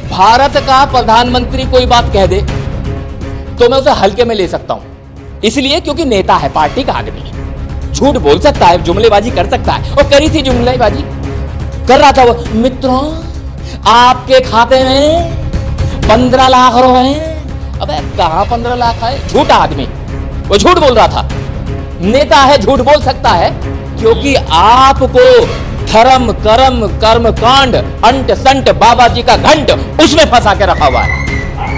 भारत का प्रधानमंत्री कोई बात कह दे तो मैं उसे हल्के में ले सकता हूं, इसलिए क्योंकि नेता है, पार्टी का आदमी है। झूठ बोल सकता है, जुमलेबाजी कर सकता है, और करी थी जुमलेबाजी, कर रहा था वो। मित्रों, आपके खाते में 15 लाख रुपए हैं। अबे कहां 15 लाख है? झूठा आदमी, वो झूठ बोल रहा था। नेता है, झूठ बोल सकता है, क्योंकि आपको धर्म कर्म कर्म कांड अंट संट बाबा जी का घंट उसमें फंसा के रखा हुआ है,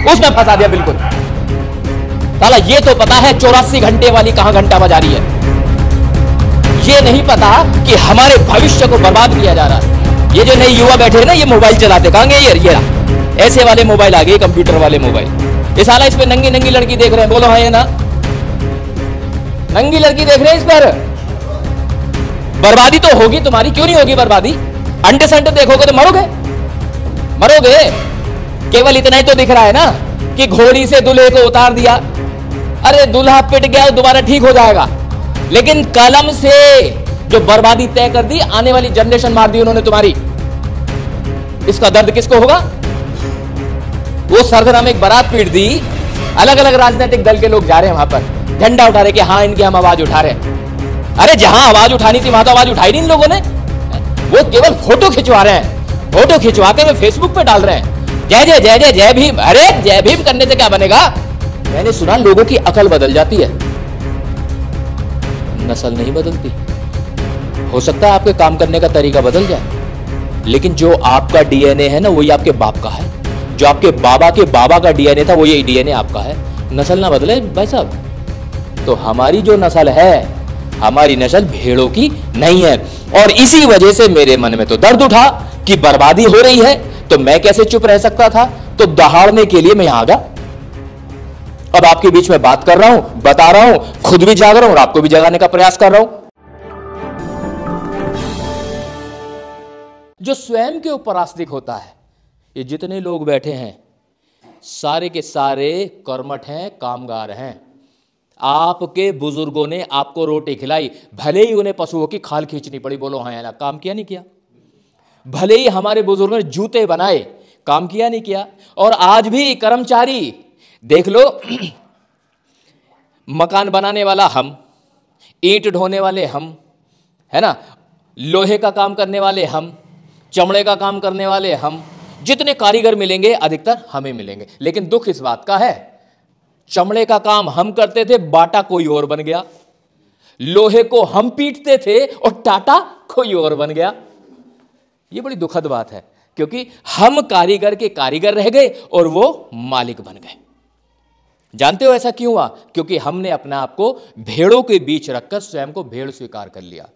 उसमें फंसा दिया बिल्कुल। साला ये तो पता है 84 घंटे वाली कहां घंटा बजा रही है, ये नहीं पता कि हमारे भविष्य को बर्बाद किया जा रहा है। ये जो नए युवा बैठे हैं ना, ये मोबाइल चलाते, कहां गए ये ऐसे वाले मोबाइल आ गए, कंप्यूटर वाले मोबाइल। ये साला इस पे नंगी नंगी लड़की देख रहे हैं, बोलो हाँ ये ना, नंगी लड़की देख रहे हैं इस पर। बर्बादी तो होगी तुम्हारी, क्यों नहीं होगी बर्बादी? अंटे संटे देखोगे तो मरोगे, मरोगे। केवल इतना ही तो दिख रहा है ना कि घोड़ी से दूल्हे को उतार दिया, अरे दूल्हा पिट गया, दोबारा ठीक हो जाएगा। लेकिन कलम से जो बर्बादी तय कर दी, आने वाली जनरेशन मार दी उन्होंने तुम्हारी। इसका दर्द किसको होगा? वो सरगर्म एक बारात पीट दी, अलग अलग राजनीतिक दल के लोग जा रहे हैं वहां पर, झंडा उठा रहे कि हाँ इनकी हम आवाज उठा रहे हैं। अरे जहां आवाज उठानी थी वहां तो आवाज उठाई नहीं इन लोगों ने। वो केवल फोटो खिंचवा रहे हैं, फोटो खिंचवा के वे फेसबुक पे डाल रहे हैं, जय जय जय जय जय भीम। अरे जय भीम करने से क्या बनेगा? मैंने सुना लोगों की अकल बदल जाती है, नस्ल नहीं बदलती। हो सकता है आपके काम करने का तरीका बदल जाए, लेकिन जो आपका डीएनए है ना, वही आपके बाप का है। जो आपके बाबा का डीएनए था, वो ये डीएनए आपका है। नस्ल ना बदले भाई साहब। तो हमारी जो नस्ल है, हमारी नस्ल भेड़ों की नहीं है। और इसी वजह से मेरे मन में तो दर्द उठा कि बर्बादी हो रही है, तो मैं कैसे चुप रह सकता था? तो दहाड़ने के लिए मैं यहां आ गया। अब आपके बीच में बात कर रहा हूं, बता रहा हूं, खुद भी जाग रहा हूं और आपको भी जगाने का प्रयास कर रहा हूं। जो स्वयं के ऊपर आस्तिक होता है, ये जितने लोग बैठे हैं सारे के सारे कर्मठ हैं, कामगार हैं। आपके बुजुर्गों ने आपको रोटी खिलाई, भले ही उन्हें पशुओं की खाल खींचनी पड़ी, बोलो हाँ या ना, काम किया नहीं किया? भले ही हमारे बुजुर्गों ने जूते बनाए, काम किया नहीं किया? और आज भी कर्मचारी देख लो, मकान बनाने वाला हम, ईंट ढोने वाले हम, है ना, लोहे का काम करने वाले हम, चमड़े का काम करने वाले हम, जितने कारीगर मिलेंगे अधिकतर हमें मिलेंगे। लेकिन दुख इस बात का है, चमड़े का काम हम करते थे, बाटा कोई और बन गया। लोहे को हम पीटते थे और टाटा कोई और बन गया। यह बड़ी दुखद बात है, क्योंकि हम कारीगर के कारीगर रह गए और वो मालिक बन गए। जानते हो ऐसा क्यों हुआ? क्योंकि हमने अपने आप को भेड़ों के बीच रखकर स्वयं को भेड़ स्वीकार कर लिया।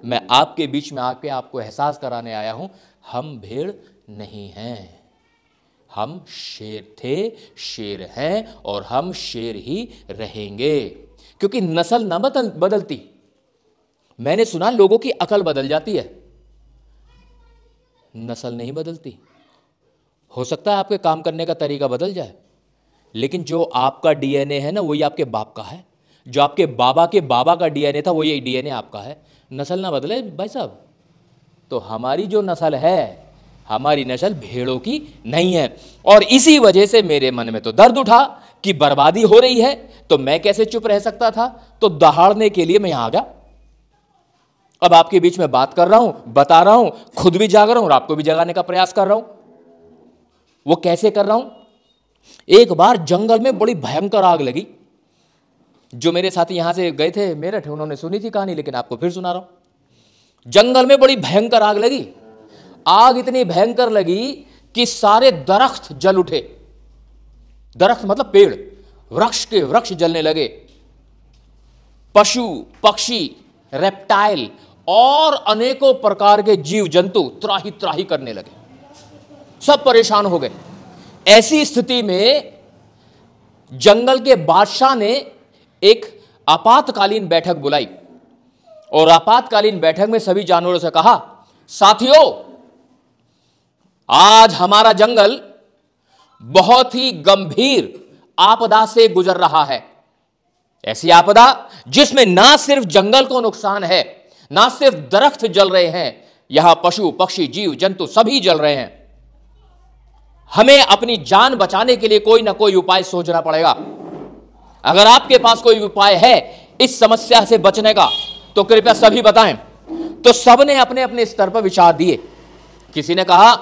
मैं आपके बीच में आके आपको एहसास कराने आया हूं, हम भेड़ नहीं हैं, हम शेर थे, शेर हैं और हम शेर ही रहेंगे, क्योंकि नस्ल ना बदलती। मैंने सुना लोगों की अकल बदल जाती है, नस्ल नहीं बदलती। हो सकता है आपके काम करने का तरीका बदल जाए, लेकिन जो आपका डीएनए है ना, वही आपके बाप का है। जो आपके बाबा का डीएनए था, वो यही डीएनए आपका है। नस्ल ना बदले भाई साहब। तो हमारी जो नस्ल है, हमारी नस्ल भेड़ों की नहीं है। और इसी वजह से मेरे मन में तो दर्द उठा कि बर्बादी हो रही है, तो मैं कैसे चुप रह सकता था? तो दहाड़ने के लिए मैं यहां आ गया। अब आपके बीच में बात कर रहा हूं, बता रहा हूं, खुद भी जाग रहा हूं और आपको भी जगाने का प्रयास कर रहा हूं। वो कैसे कर रहा हूं? एक बार जंगल में बड़ी भयंकर आग लगी। जो मेरे साथी यहां से गए थे मेरठ, उन्होंने सुनी थी कहानी, लेकिन आपको फिर सुना रहा हूं। जंगल में बड़ी भयंकर आग लगी। आग इतनी भयंकर लगी कि सारे दरख्त जल उठे। दरख्त मतलब पेड़, वृक्ष के वृक्ष जलने लगे। पशु पक्षी, रेप्टाइल और अनेकों प्रकार के जीव जंतु त्राही त्राही करने लगे, सब परेशान हो गए। ऐसी स्थिति में जंगल के बादशाह ने एक आपातकालीन बैठक बुलाई और आपातकालीन बैठक में सभी जानवरों से कहा, साथियों, आज हमारा जंगल बहुत ही गंभीर आपदा से गुजर रहा है। ऐसी आपदा जिसमें ना सिर्फ जंगल को नुकसान है, ना सिर्फ दरख्त जल रहे हैं, यहां पशु पक्षी जीव जंतु सभी जल रहे हैं। हमें अपनी जान बचाने के लिए कोई ना कोई उपाय सोचना पड़ेगा। अगर आपके पास कोई उपाय है इस समस्या से बचने का तो कृपया सभी बताएं। तो सबने अपने अपने स्तर पर विचार दिए। किसी ने कहा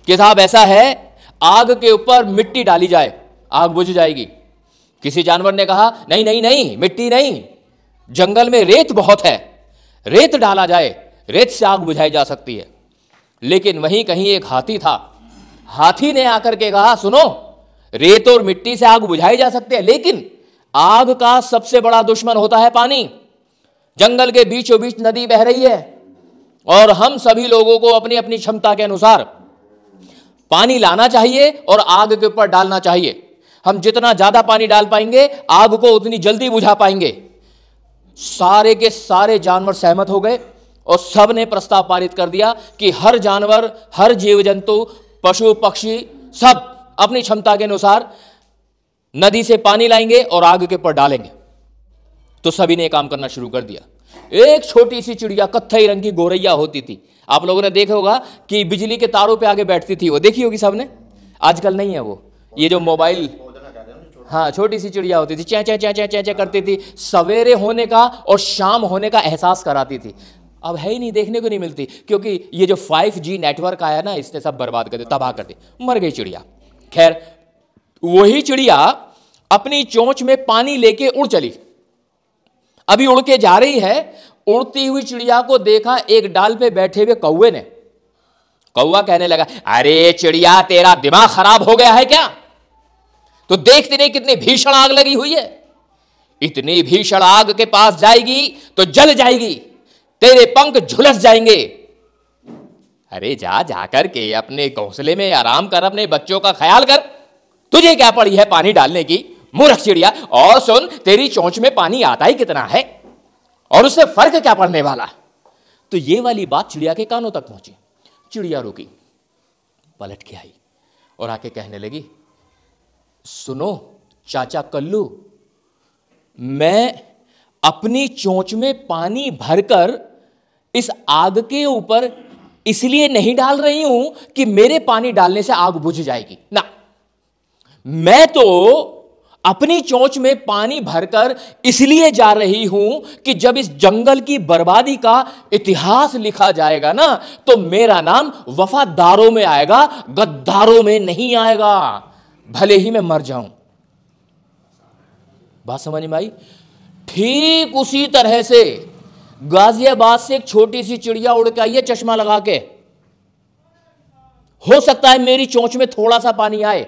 कि साहब ऐसा है, आग के ऊपर मिट्टी डाली जाए, आग बुझ जाएगी। किसी जानवर ने कहा नहीं नहीं नहीं, मिट्टी नहीं, जंगल में रेत बहुत है, रेत डाला जाए, रेत से आग बुझाई जा सकती है। लेकिन वहीं कहीं एक हाथी था। हाथी ने आकर के कहा सुनो, रेत और मिट्टी से आग बुझाई जा सकती है, लेकिन आग का सबसे बड़ा दुश्मन होता है पानी। जंगल के बीचों बीच नदी बह रही है और हम सभी लोगों को अपनी अपनी क्षमता के अनुसार पानी लाना चाहिए और आग के ऊपर डालना चाहिए। हम जितना ज्यादा पानी डाल पाएंगे आग को उतनी जल्दी बुझा पाएंगे। सारे के सारे जानवर सहमत हो गए और सब ने प्रस्ताव पारित कर दिया कि हर जानवर, हर जीव जंतु, पशु पक्षी सब अपनी क्षमता के अनुसार नदी से पानी लाएंगे और आग के ऊपर डालेंगे। तो सभी ने काम करना शुरू कर दिया। एक छोटी सी चिड़िया कत्थई रंग की गोरैया होती थी, आप लोगों ने देखा होगा कि बिजली के तारों पे आगे बैठती थी, वो देखी होगी सबने। आजकल नहीं है वो, ये जो मोबाइल, हाँ छोटी सी चिड़िया होती थी, चै चै चै चै चै चै करती थी, सवेरे होने का और शाम होने का एहसास कराती थी। अब है ही नहीं, देखने को नहीं मिलती, क्योंकि ये जो 5G नेटवर्क आया ना, इसने सब बर्बाद कर दिया, तबाह कर दी, मर गई चिड़िया। खैर वही चिड़िया अपनी चोंच में पानी लेके उड़ चली। अभी उड़ के जा रही है, उड़ती हुई चिड़िया को देखा एक डाल पे बैठे हुए कौवे ने। कौवा कहने लगा अरे चिड़िया तेरा दिमाग खराब हो गया है क्या? तो देखते नहीं कितनी भीषण आग लगी हुई है, इतनी भीषण आग के पास जाएगी तो जल जाएगी, तेरे पंख झुलस जाएंगे। अरे जा जाकर के अपने घोंसले में आराम कर, अपने बच्चों का ख्याल कर, तुझे क्या पड़ी है पानी डालने की, मूर्ख चिड़िया। और सुन, तेरी चोंच में पानी आता ही कितना है और उससे फर्क क्या पड़ने वाला। तो ये वाली बात चिड़िया के कानों तक पहुंची। चिड़िया रुकी, पलट के आई और आके कहने लगी सुनो चाचा कल्लू, मैं अपनी चोंच में पानी भरकर इस आग के ऊपर इसलिए नहीं डाल रही हूं कि मेरे पानी डालने से आग बुझ जाएगी ना, मैं तो अपनी चोंच में पानी भरकर इसलिए जा रही हूं कि जब इस जंगल की बर्बादी का इतिहास लिखा जाएगा ना, तो मेरा नाम वफादारों में आएगा, गद्दारों में नहीं आएगा, भले ही मैं मर जाऊं। बात समझ में आई? ठीक उसी तरह से गाजियाबाद से एक छोटी सी चिड़िया उड़ के आई है चश्मा लगा के। हो सकता है मेरी चोंच में थोड़ा सा पानी आए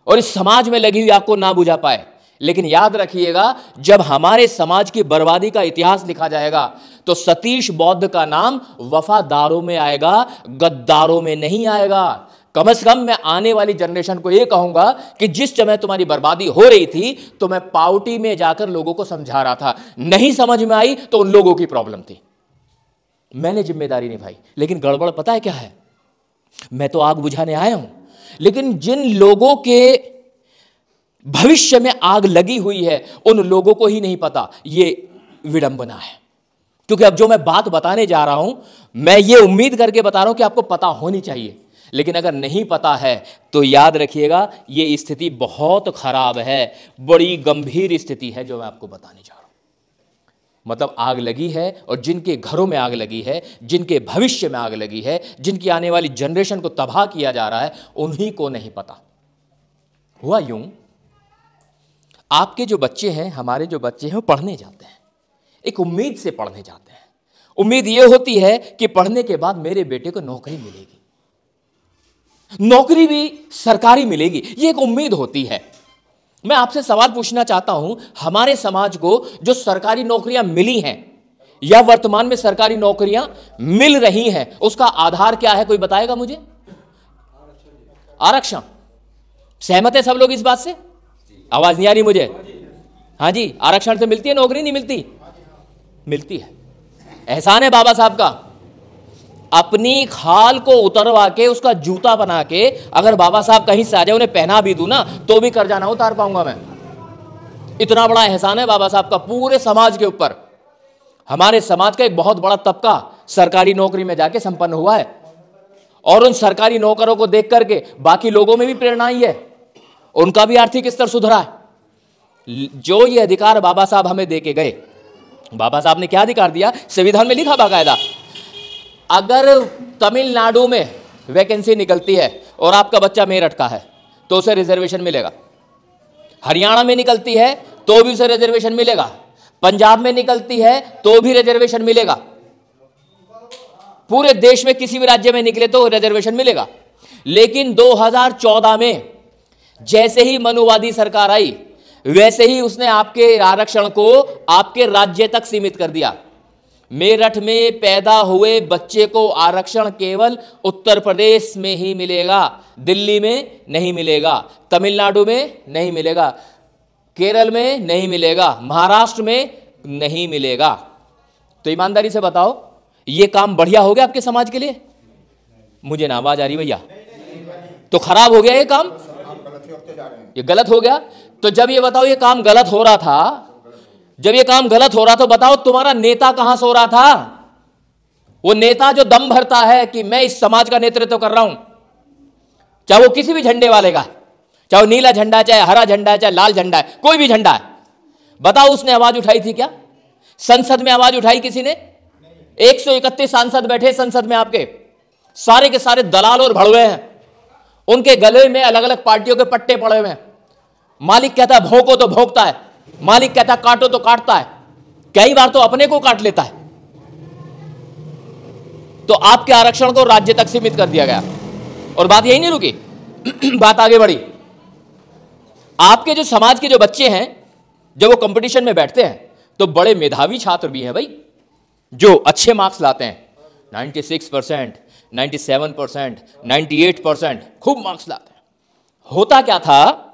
और इस समाज में लगी हुई आग को ना बुझा पाए, लेकिन याद रखिएगा जब हमारे समाज की बर्बादी का इतिहास लिखा जाएगा तो सतीश बौद्ध का नाम वफादारों में आएगा, गद्दारों में नहीं आएगा। कम से कम मैं आने वाली जनरेशन को यह कहूंगा कि जिस समय तुम्हारी बर्बादी हो रही थी तो मैं पाउटी में जाकर लोगों को समझा रहा था, नहीं समझ में आई तो उन लोगों की प्रॉब्लम थी, मैंने जिम्मेदारी निभाई। लेकिन गड़बड़ पता है क्या है? मैं तो आग बुझाने आया हूं, लेकिन जिन लोगों के भविष्य में आग लगी हुई है उन लोगों को ही नहीं पता। ये विडंबना है, क्योंकि अब जो मैं बात बताने जा रहा हूं मैं ये उम्मीद करके बता रहा हूं कि आपको पता होनी चाहिए, लेकिन अगर नहीं पता है तो याद रखिएगा ये स्थिति बहुत खराब है, बड़ी गंभीर स्थिति है जो मैं आपको बताने जा रहा हूं। मतलब आग लगी है और जिनके घरों में आग लगी है, जिनके भविष्य में आग लगी है, जिनकी आने वाली जनरेशन को तबाह किया जा रहा है, उन्हीं को नहीं पता। हुआ यूं, आपके जो बच्चे हैं, हमारे जो बच्चे हैं, वो पढ़ने जाते हैं, एक उम्मीद से पढ़ने जाते हैं। उम्मीद ये होती है कि पढ़ने के बाद मेरे बेटे को नौकरी मिलेगी, नौकरी भी सरकारी मिलेगी, ये एक उम्मीद होती है। मैं आपसे सवाल पूछना चाहता हूं, हमारे समाज को जो सरकारी नौकरियां मिली हैं या वर्तमान में सरकारी नौकरियां मिल रही हैं, उसका आधार क्या है? कोई बताएगा मुझे? आरक्षण। सहमत है सब लोग इस बात से? आवाज नहीं आ रही मुझे। हाँ जी, आरक्षण से मिलती है नौकरी, नहीं मिलती? मिलती है। एहसान है बाबा साहब का, अपनी खाल को उतरवा के उसका जूता बना के अगर बाबा साहब कहीं से आ जाए, उन्हें पहना भी दूं ना तो भी कर्जा ना उतार पाऊंगा मैं। इतना बड़ा एहसान है बाबा साहब का पूरे समाज के ऊपर। हमारे समाज का एक बहुत बड़ा तबका सरकारी नौकरी में जाके संपन्न हुआ है और उन सरकारी नौकरों को देख करके बाकी लोगों में भी प्रेरणा आई है, उनका भी आर्थिक स्तर सुधरा है। जो ये अधिकार बाबा साहब हमें दे के गए, बाबा साहब ने क्या अधिकार दिया? संविधान में लिखा बाकायदा, अगर तमिलनाडु में वैकेंसी निकलती है और आपका बच्चा मेरठ का है तो उसे रिजर्वेशन मिलेगा, हरियाणा में निकलती है तो भी उसे रिजर्वेशन मिलेगा, पंजाब में निकलती है तो भी रिजर्वेशन मिलेगा, पूरे देश में किसी भी राज्य में निकले तो रिजर्वेशन मिलेगा। लेकिन 2014 में जैसे ही मनुवादी सरकार आई, वैसे ही उसने आपके आरक्षण को आपके राज्य तक सीमित कर दिया। मेरठ में पैदा हुए बच्चे को आरक्षण केवल उत्तर प्रदेश में ही मिलेगा, दिल्ली में नहीं मिलेगा, तमिलनाडु में नहीं मिलेगा, केरल में नहीं मिलेगा, महाराष्ट्र में नहीं मिलेगा। तो ईमानदारी से बताओ, ये काम बढ़िया हो गया आपके समाज के लिए? मुझे ना आवाज आ रही भैया, तो खराब हो गया ये काम, ये गलत हो गया। तो जब ये बताओ ये काम गलत हो रहा था, जब ये काम गलत हो रहा तो बताओ तुम्हारा नेता कहां सो रहा था? वो नेता जो दम भरता है कि मैं इस समाज का नेतृत्व कर रहा हूं, चाहे वो किसी भी झंडे वाले का, चाहे वो नीला झंडा है, चाहे हरा झंडा है, चाहे लाल झंडा है, कोई भी झंडा है, बताओ उसने आवाज उठाई थी क्या? संसद में आवाज उठाई किसी ने? 131 सांसद बैठे संसद में, आपके सारे के सारे दलाल और भड़वे हैं, उनके गले में अलग अलग पार्टियों के पट्टे पड़े हुए हैं। मालिक कहता है भौंको तो भौंकता है, मालिक कहता है काटो तो काटता है, कई बार तो अपने को काट लेता है। तो आपके आरक्षण को राज्य तक सीमित कर दिया गया और बात यही नहीं रुकी, बात आगे बढ़ी। आपके जो समाज के जो बच्चे हैं, जब वो कंपटीशन में बैठते हैं तो बड़े मेधावी छात्र भी हैं भाई, जो अच्छे मार्क्स लाते हैं, 96%, 97%, 98%, खूब मार्क्स लाते हैं। होता क्या था,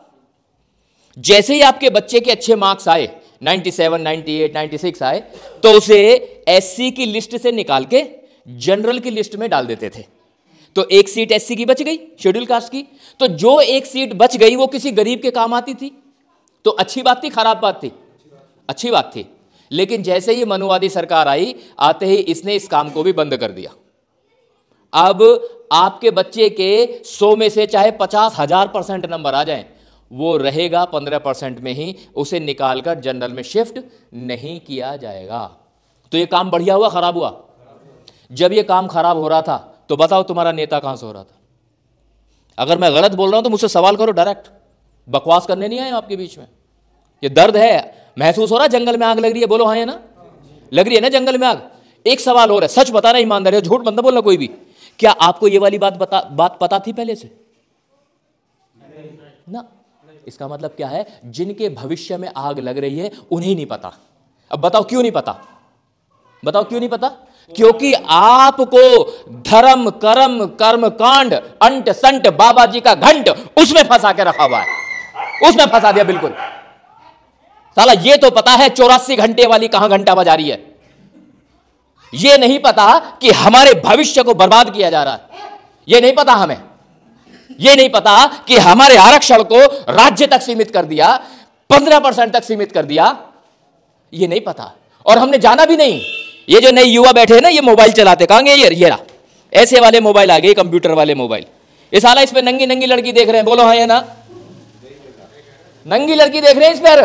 जैसे ही आपके बच्चे के अच्छे मार्क्स आए, 97, 98, 96 आए, तो उसे एससी की लिस्ट से निकाल के जनरल की लिस्ट में डाल देते थे। तो एक सीट एससी की बच गई, शेड्यूल कास्ट की, तो जो एक सीट बच गई वो किसी गरीब के काम आती थी। तो अच्छी बात थी, खराब बात थी? अच्छी बात थी। लेकिन जैसे ही मनुवादी सरकार आई, आते ही इसने इस काम को भी बंद कर दिया। अब आपके बच्चे के 100 में से चाहे 50,000% नंबर आ जाएं, वो रहेगा 15% में ही, उसे निकालकर जनरल में शिफ्ट नहीं किया जाएगा। तो ये काम बढ़िया हुआ, खराब हुआ? जब ये काम खराब हो रहा था तो बताओ तुम्हारा नेता कहां से हो रहा था? अगर मैं गलत बोल रहा हूं तो मुझसे सवाल करो डायरेक्ट, बकवास करने नहीं आए आपके बीच में। ये दर्द है, महसूस हो रहा है? जंगल में आग लग रही है, बोलो हाँ है ना? लग रही है ना जंगल में आग? एक सवाल और है, सच बताना, ईमानदारी है, झूठ मत बोलना कोई भी। क्या आपको ये वाली बात पता थी पहले से? ना। इसका मतलब क्या है? जिनके भविष्य में आग लग रही है उन्हें नहीं पता। अब बताओ क्यों नहीं पता? बताओ क्यों नहीं पता? क्योंकि आपको धर्म कर्म कर्म कांड अंट संट बाबा जी का घंट उसमें फंसा के रखा हुआ है, उसमें फंसा दिया बिल्कुल। साला ये तो पता है 84 घंटे वाली कहां घंटा बजा रही है, ये नहीं पता कि हमारे भविष्य को बर्बाद किया जा रहा है, ये नहीं पता हमें, ये नहीं पता कि हमारे आरक्षण को राज्य तक सीमित कर दिया, 15% तक सीमित कर दिया, ये नहीं पता। और हमने जाना भी नहीं। ये जो नए युवा बैठे हैं ना, ये मोबाइल चलाते, कहां ये रहा, ऐसे वाले मोबाइल आ गए, कंप्यूटर वाले मोबाइल। ये साला इस पे नंगी नंगी लड़की देख रहे हैं, बोलो हाँ या ना? नंगी लड़की देख रहे हैं इस पर।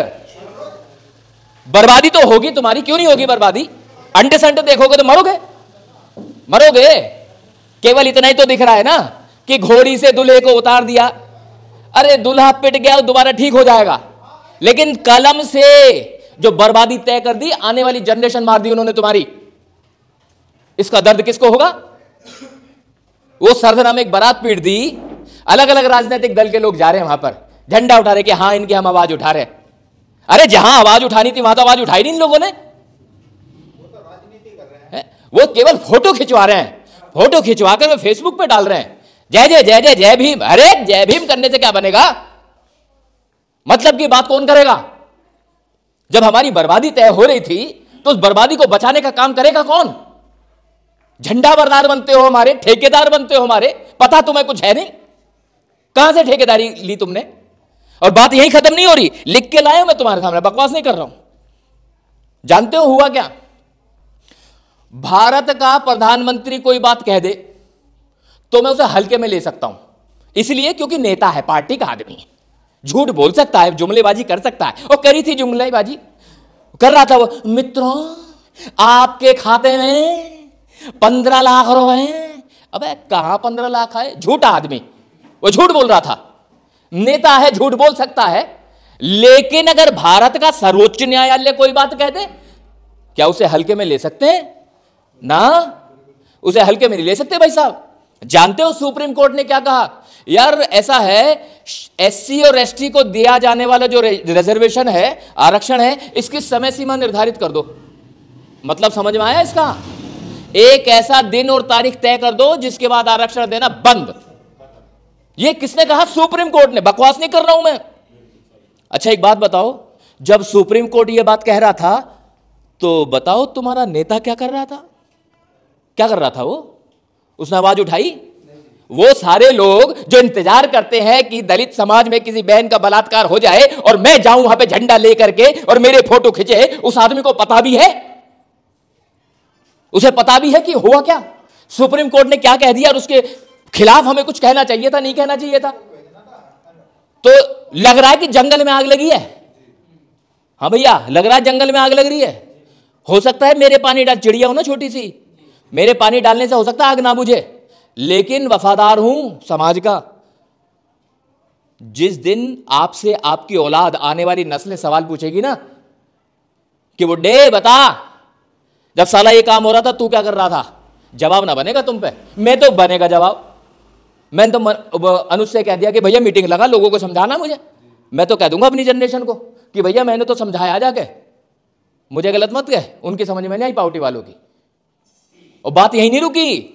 बर्बादी तो होगी तुम्हारी, क्यों नहीं होगी बर्बादी? अंडे संडे देखोगे तो मरोगे, मरोगे। केवल इतना ही तो दिख रहा है ना कि घोड़ी से दूल्हे को उतार दिया, अरे दूल्हा पिट गया दोबारा ठीक हो जाएगा, लेकिन कलम से जो बर्बादी तय कर दी, आने वाली जनरेशन मार दी उन्होंने तुम्हारी। इसका दर्द किसको होगा? वो सरधना में एक बारात पीट दी, अलग अलग राजनीतिक दल के लोग जा रहे हैं वहां पर, झंडा उठा रहे कि हाँ इनकी हम आवाज उठा रहे हैं। अरे जहां आवाज उठानी थी वहां तो आवाज उठाई नहीं इन लोगों ने, वो केवल फोटो खिंचवा रहे हैं, फोटो खिंचवा कर फेसबुक पे डाल रहे हैं, जय जय जय जय जय भीम। अरे जय भीम करने से क्या बनेगा? मतलब की बात कौन करेगा? जब हमारी बर्बादी तय हो रही थी तो उस बर्बादी को बचाने का काम करेगा कौन? झंडा बरदार बनते हो हमारे, ठेकेदार बनते हो हमारे, पता तुम्हें कुछ है नहीं, कहां से ठेकेदारी ली तुमने? और बात यही खत्म नहीं हो रही, लिख के लाया मैं तुम्हारे सामने, बकवास नहीं कर रहा हूं। जानते हो हुआ क्या? भारत का प्रधानमंत्री कोई बात कह दे तो मैं उसे हल्के में ले सकता हूं, इसलिए क्योंकि नेता है, पार्टी का आदमी है, झूठ बोल सकता है, जुमलेबाजी कर सकता है। और करी थी जुमलेबाजी, कर रहा था वो, मित्रों आपके खाते में 15 लाख रुपए हैं। अबे कहां 15 लाख है? झूठा आदमी, वो झूठ बोल रहा था। नेता है, झूठ बोल सकता है, लेकिन अगर भारत का सर्वोच्च न्यायालय कोई बात कह दे, क्या उसे हल्के में ले सकते हैं? ना, उसे हल्के में नहीं ले सकते भाई साहब। जानते हो सुप्रीम कोर्ट ने क्या कहा? यार ऐसा है, एससी और एसटी को दिया जाने वाला जो रिजर्वेशन है, आरक्षण है, इसकी समय सीमा निर्धारित कर दो। मतलब समझ में आया इसका? एक ऐसा दिन और तारीख तय कर दो जिसके बाद आरक्षण देना बंद। ये किसने कहा? सुप्रीम कोर्ट ने। बकवास नहीं कर रहा हूं मैं। अच्छा एक बात बताओ, जब सुप्रीम कोर्ट ये बात कह रहा था तो बताओ तुम्हारा नेता क्या कर रहा था? क्या कर रहा था वो? उसने आवाज उठाई? वो सारे लोग जो इंतजार करते हैं कि दलित समाज में किसी बहन का बलात्कार हो जाए और मैं जाऊं वहां पे झंडा लेकर के और मेरे फोटो खींचे, उस आदमी को पता भी है, उसे पता भी है कि हुआ क्या, सुप्रीम कोर्ट ने क्या कह दिया, और उसके खिलाफ हमें कुछ कहना चाहिए था, नहीं कहना चाहिए था? तो लग रहा है कि जंगल में आग लगी है। हाँ भैया, लग रहा है जंगल में आग लग रही है। हो सकता है मेरे पानी डाल, चिड़िया हो ना छोटी सी, मेरे पानी डालने से हो सकता है आग ना बुझे, लेकिन वफादार हूं समाज का। जिस दिन आपसे आपकी औलाद, आने वाली नस्लें सवाल पूछेगी ना कि वो डे बता, जब साला ये काम हो रहा था तू क्या कर रहा था, जवाब ना बनेगा तुम पे। मैं तो बनेगा जवाब। मैंने तो अनुज से कह दिया कि भैया मीटिंग लगा, लोगों को समझाना मुझे। मैं तो कह दूंगा अपनी जनरेशन को कि भैया मैंने तो समझाया जाके, मुझे गलत मत कह। उनकी समझ में नहीं आई पार्टी वालों की। और बात यही नहीं रुकी,